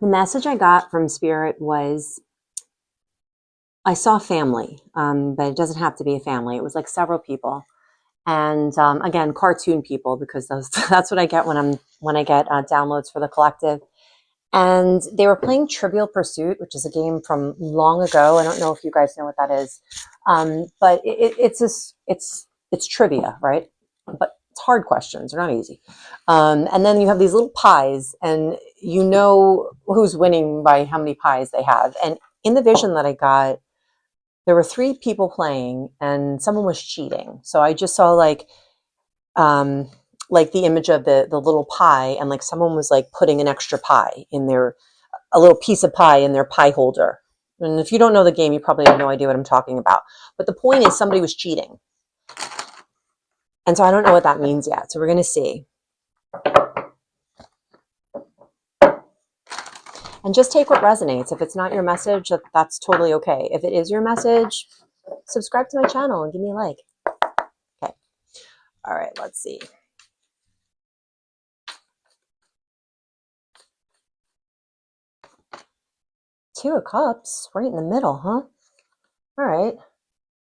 The message I got from Spirit was I saw family, but it doesn't have to be a family. It was like several people, and again, cartoon people because that's what I get when I get downloads for the collective. And they were playing Trivial Pursuit, which is a game from long ago. I don't know if you guys know what that is, but it's trivia, right? But it's hard questions; they're not easy. And then you have these little pies, and you know who's winning by how many pies they have. And in the vision that I got, there were three people playing, and someone was cheating. So I just saw um, like the image of the little pie, and like someone was like putting an extra pie in their a little piece of pie in their pie holder. And if you don't know the game, you probably have no idea what I'm talking about. But the point is somebody was cheating. And so I don't know what that means yet. So we're going to see. And just take what resonates. If it's not your message, that's totally okay. If it is your message, subscribe to my channel and give me a like. Okay. All right, let's see. Two of Cups, right in the middle, huh? All right.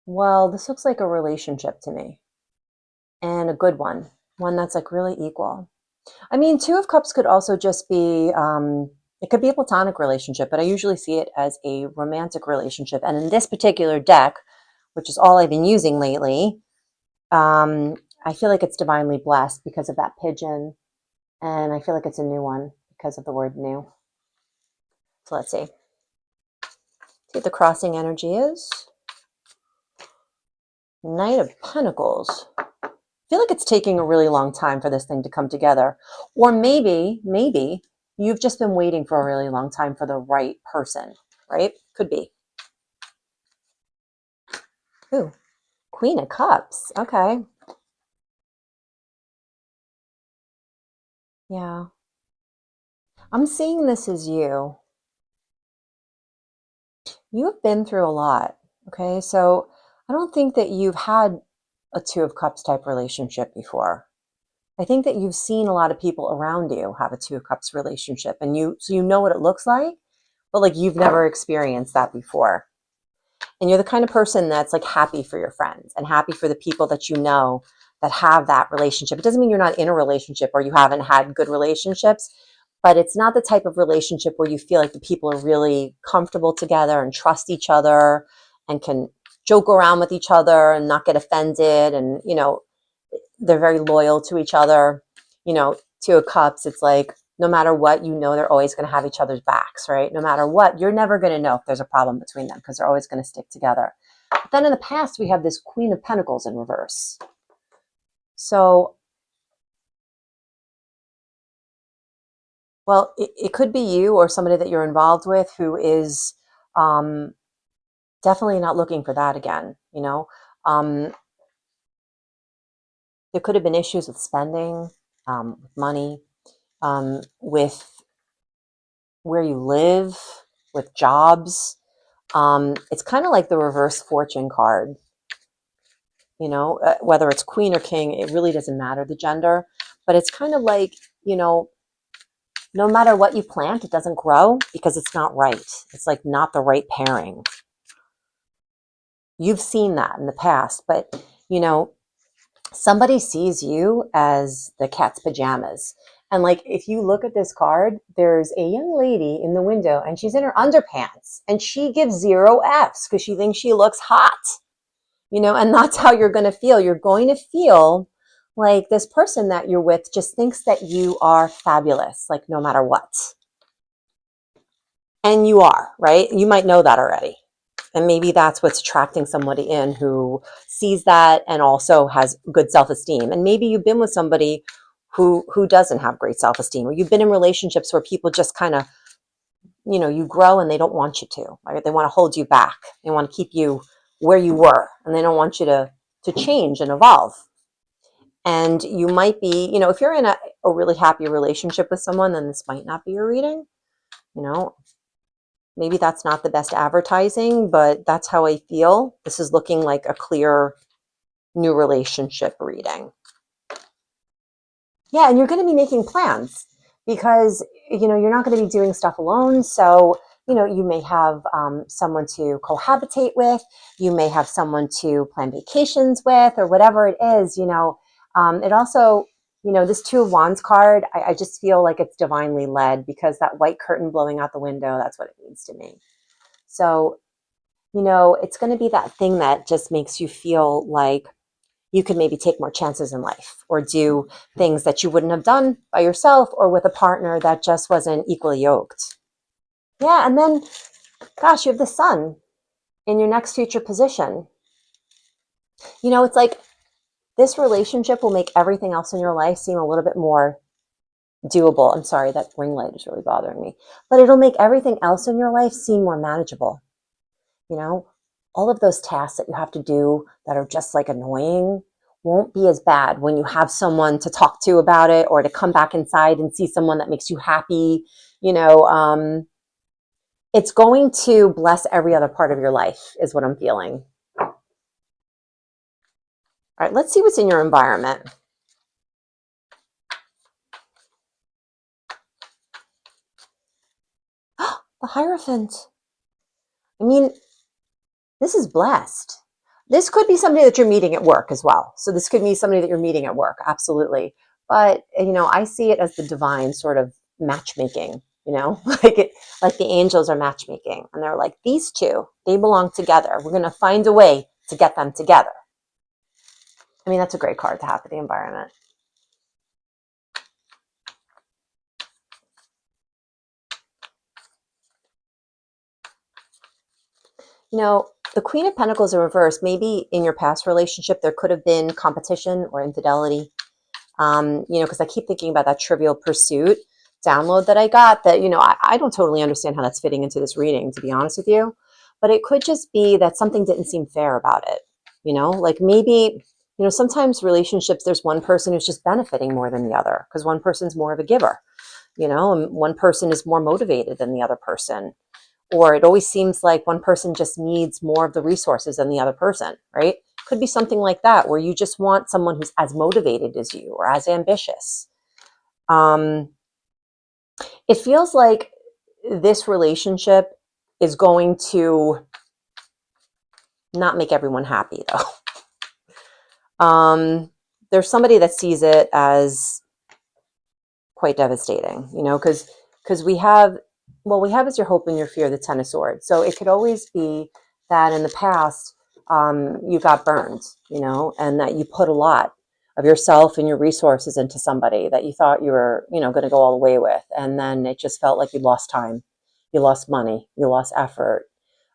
Well, this looks like a relationship to me. And a good one. One that's like really equal. I mean, Two of Cups could also just be, it could be a platonic relationship, but I usually see it as a romantic relationship. And in this particular deck, which is all I've been using lately, I feel like it's divinely blessed because of that pigeon. And I feel like it's a new one because of the word new. So let's see. See what the crossing energy is. Knight of Pentacles. I feel like it's taking a really long time for this thing to come together. Or maybe you've just been waiting for a really long time for the right person, right? Could be. Ooh, Queen of Cups. Okay. Yeah. I'm seeing this as you. You have been through a lot. Okay. So I don't think that you've had a Two of Cups type relationship before. I think that you've seen a lot of people around you have a Two of Cups relationship, and so you know what it looks like, but like you've never experienced that before. And you're the kind of person that's like happy for your friends and happy for the people that you know that have that relationship. It doesn't mean you're not in a relationship or you haven't had good relationships, but it's not the type of relationship where you feel like the people are really comfortable together and trust each other and can joke around with each other and not get offended. And, you know, they're very loyal to each other. You know, Two of Cups, it's like no matter what, you know they're always going to have each other's backs, right? No matter what, you're never going to know if there's a problem between them because they're always going to stick together. But then in the past, we have this Queen of Pentacles in reverse. So, well, it could be you or somebody that you're involved with who is definitely not looking for that again, you know? There could have been issues with spending, with money, with where you live, with jobs. It's kind of like the reverse fortune card, you know, whether it's queen or king, it really doesn't matter the gender, but it's kind of like, you know, no matter what you plant, it doesn't grow because it's not right. It's like not the right pairing. You've seen that in the past, but you know, somebody sees you as the cat's pajamas. And like, if you look at this card, there's a young lady in the window and she's in her underpants and she gives 0 Fs because she thinks she looks hot, you know, and that's how you're going to feel. You're going to feel like this person that you're with just thinks that you are fabulous, like no matter what. And you are, right? You might know that already. And maybe that's what's attracting somebody in who sees that and also has good self-esteem. And maybe you've been with somebody who doesn't have great self-esteem, or you've been in relationships where people just kind of, you know, you grow and they don't want you to, right? They want to hold you back. They want to keep you where you were, and they don't want you to change and evolve. And you might be, you know, if you're in a really happy relationship with someone, then this might not be your reading, you know. Maybe that's not the best advertising, but that's how I feel. This is looking like a clear new relationship reading. Yeah, and you're going to be making plans. because, you're not going to be doing stuff alone. So, you may have someone to cohabitate with, you may have someone to plan vacations with, or whatever it is. It also, this Two of Wands card, I just feel like it's divinely led, because that white curtain blowing out the window, that's what it means to me. So, it's going to be that thing that just makes you feel like you could maybe take more chances in life, or do things that you wouldn't have done by yourself, or with a partner that just wasn't equally yoked. Yeah. And then, gosh, you have the sun in your next future position. It's like this relationship will make everything else in your life seem a little bit more doable. I'm sorry, that ring light is really bothering me, but it'll make everything else in your life seem more manageable. You know, all of those tasks that you have to do that are just like annoying won't be as bad when you have someone to talk to about it, or to come back inside and see someone that makes you happy. You know, it's going to bless every other part of your life, is what I'm feeling. All right, let's see what's in your environment. The Hierophant. I mean, this is blessed. This could be somebody that you're meeting at work as well. So this could be somebody that you're meeting at work, absolutely. But, I see it as the divine sort of matchmaking, like the angels are matchmaking. And they're like, these two, they belong together. We're going to find a way to get them together. I mean, that's a great card to have for the environment. The Queen of Pentacles in reverse, maybe in your past relationship, there could have been competition or infidelity. Because I keep thinking about that Trivial Pursuit download that I got that, I don't totally understand how that's fitting into this reading, to be honest with you. But it could just be that something didn't seem fair about it. Like maybe, sometimes relationships, there's one person who's just benefiting more than the other, because one person's more of a giver, and one person is more motivated than the other person. Or it always seems like one person just needs more of the resources than the other person, right? Could be something like that, where you just want someone who's as motivated as you, or as ambitious. It feels like this relationship is going to not make everyone happy, though. There's somebody that sees it as quite devastating, because we have as your hope and your fear, the Ten of Swords. So it could always be that in the past, you got burned, and that you put a lot of yourself and your resources into somebody that you thought you were, going to go all the way with. And then it just felt like you lost time, you lost money, you lost effort,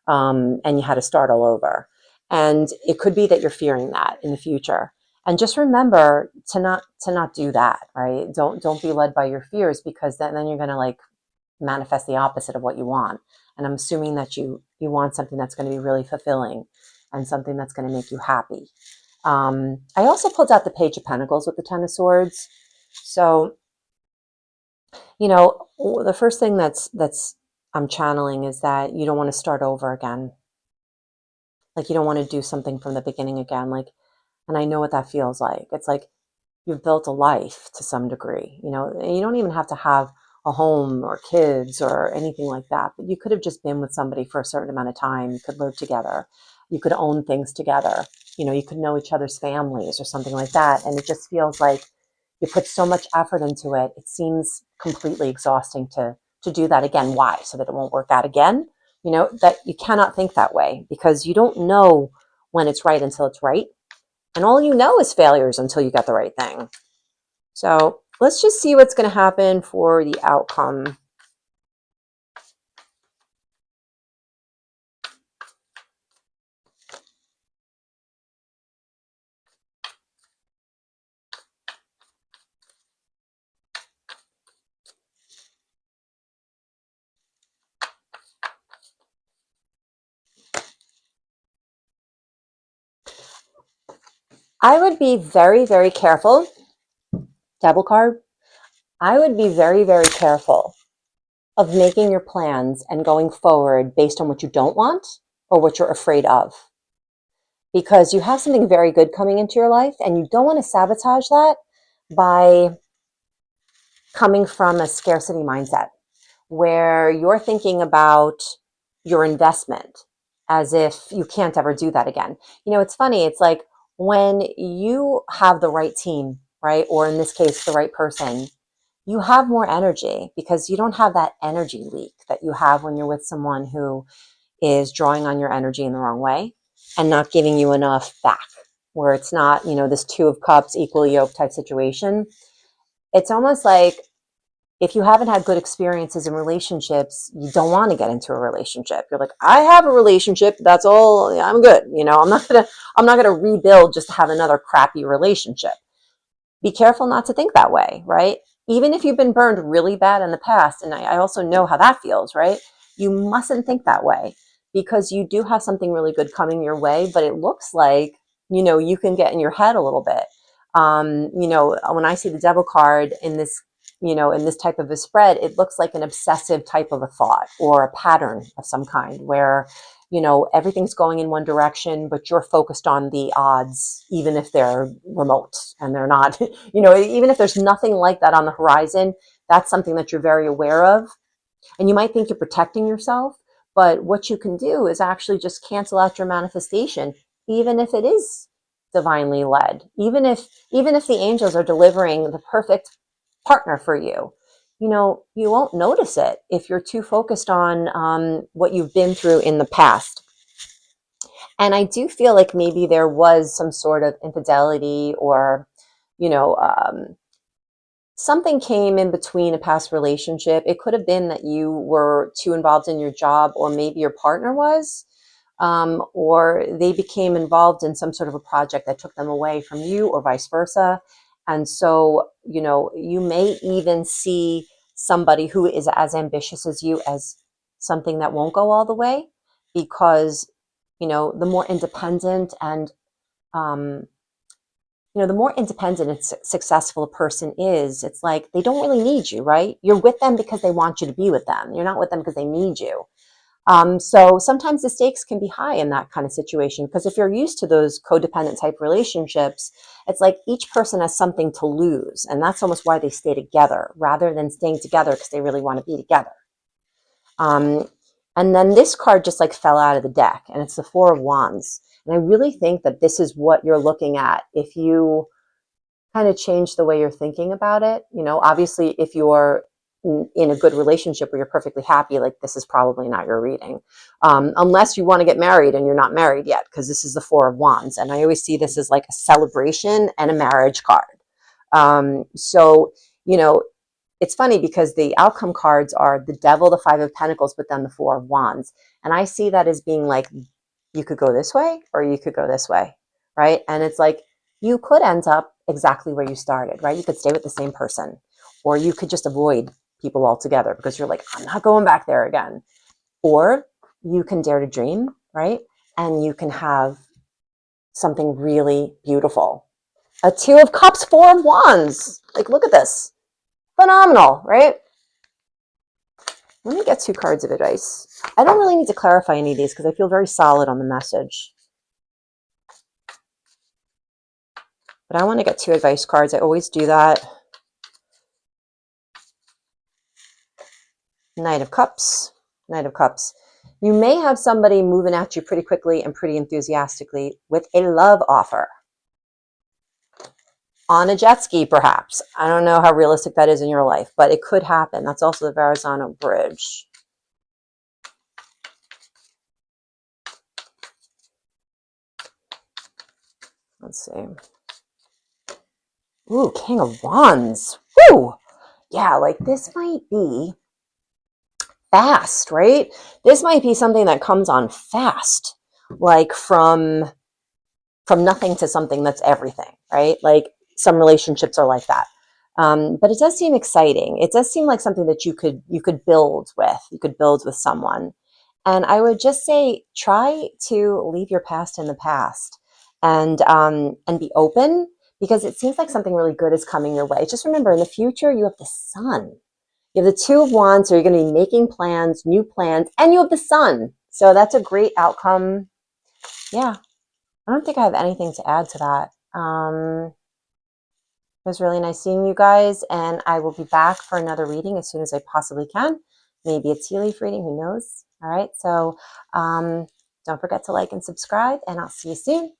and you had to start all over. And it could be that you're fearing that in the future. And just remember to not do that, right? Don't be led by your fears, because then you're going to like manifest the opposite of what you want. And I'm assuming that you want something that's going to be really fulfilling, and something that's going to make you happy. I also pulled out the Page of Pentacles with the Ten of Swords. So, the first thing that's I'm channeling is that you don't want to start over again. Like, you don't want to do something from the beginning again. Like, and I know what that feels like. It's like you've built a life to some degree, and you don't even have to have a home or kids or anything like that, but you could have just been with somebody for a certain amount of time. You could live together. You could own things together. You could know each other's families or something like that. And it just feels like you put so much effort into it. It seems completely exhausting to do that again. Why? So that it won't work out again? That you cannot think that way, because you don't know when it's right until it's right. And all you know is failures until you get the right thing. So let's just see what's going to happen for the outcome. I would be very, very careful. Devil card. I would be very, very careful of making your plans and going forward based on what you don't want or what you're afraid of. Because you have something very good coming into your life, and you don't want to sabotage that by coming from a scarcity mindset where you're thinking about your investment as if you can't ever do that again. You know, it's funny. It's like when you have the right team, right? Or in this case, the right person, you have more energy because you don't have that energy leak that you have when you're with someone who is drawing on your energy in the wrong way and not giving you enough back, where it's not, you know, this two of cups, equally yoked type situation. It's almost like if you haven't had good experiences in relationships, you don't want to get into a relationship. You're like, I have a relationship. That's all. I'm good. You know, I'm not going to rebuild just to have another crappy relationship. Be careful not to think that way, right? Even if you've been burned really bad in the past, and I also know how that feels, right? You mustn't think that way because you do have something really good coming your way, but it looks like, you know, you can get in your head a little bit. You know, when I see the devil card in this, you know, in this type of a spread, it looks like an obsessive type of a thought or a pattern of some kind where, you know, everything's going in one direction, but you're focused on the odds, even if they're remote and they're not, you know, even if there's nothing like that on the horizon, that's something that you're very aware of. And you might think you're protecting yourself, but what you can do is actually just cancel out your manifestation, even if it is divinely led, even if the angels are delivering the perfect partner for you. You know, you won't notice it if you're too focused on what you've been through in the past. And I do feel like maybe there was some sort of infidelity or, you know, something came in between a past relationship. It could have been that you were too involved in your job, or maybe your partner was, or they became involved in some sort of a project that took them away from you, or vice versa. And so, you know, you may even see somebody who is as ambitious as you as something that won't go all the way because, you know, the more independent and um, you know, the more independent and successful a person is, it's like they don't really need you, right? You're with them because they want you to be with them. You're not with them because they need you. So sometimes the stakes can be high in that kind of situation because if you're used to those codependent type relationships, it's like each person has something to lose. And that's almost why they stay together rather than staying together because they really want to be together. Um, and then this card just like fell out of the deck and it's the Four of Wands. And I really think that this is what you're looking at if you kind of change the way you're thinking about it. You know, obviously, if you're in a good relationship where you're perfectly happy, like this is probably not your reading, unless you want to get married and you're not married yet, because this is the Four of Wands, and I always see this as like a celebration and a marriage card. So, you know, it's funny because the outcome cards are the Devil, the Five of Pentacles, but then the Four of Wands, and I see that as being like you could go this way or you could go this way, right? And it's like you could end up exactly where you started, right? You could stay with the same person, or you could just avoid people altogether because you're like, I'm not going back there again. Or you can dare to dream, right? And you can have something really beautiful. A Two of Cups, Four of Wands. Like, look at this. Phenomenal, right? Let me get two cards of advice. I don't really need to clarify any of these because I feel very solid on the message. But I want to get two advice cards. I always do that. Knight of Cups. Knight of Cups. You may have somebody moving at you pretty quickly and pretty enthusiastically with a love offer. On a jet ski, perhaps. I don't know how realistic that is in your life, but it could happen. That's also the Verrazano Bridge. Let's see. Ooh, King of Wands. Woo! Yeah, like this might be fast, right? This might be something that comes on fast, like from nothing to something that's everything, right? Like some relationships are like that. But it does seem exciting. It does seem like something that you could build with. You could build with someone. And I would just say, try to leave your past in the past, and be open because it seems like something really good is coming your way. Just remember, in the future, you have the sun. You have the Two of Wands, so you're going to be making plans, new plans, and you have the sun. So that's a great outcome. Yeah. I don't think I have anything to add to that. It was really nice seeing you guys, and I will be back for another reading as soon as I possibly can. Maybe a tea leaf reading, who knows? All right, so don't forget to like and subscribe, and I'll see you soon.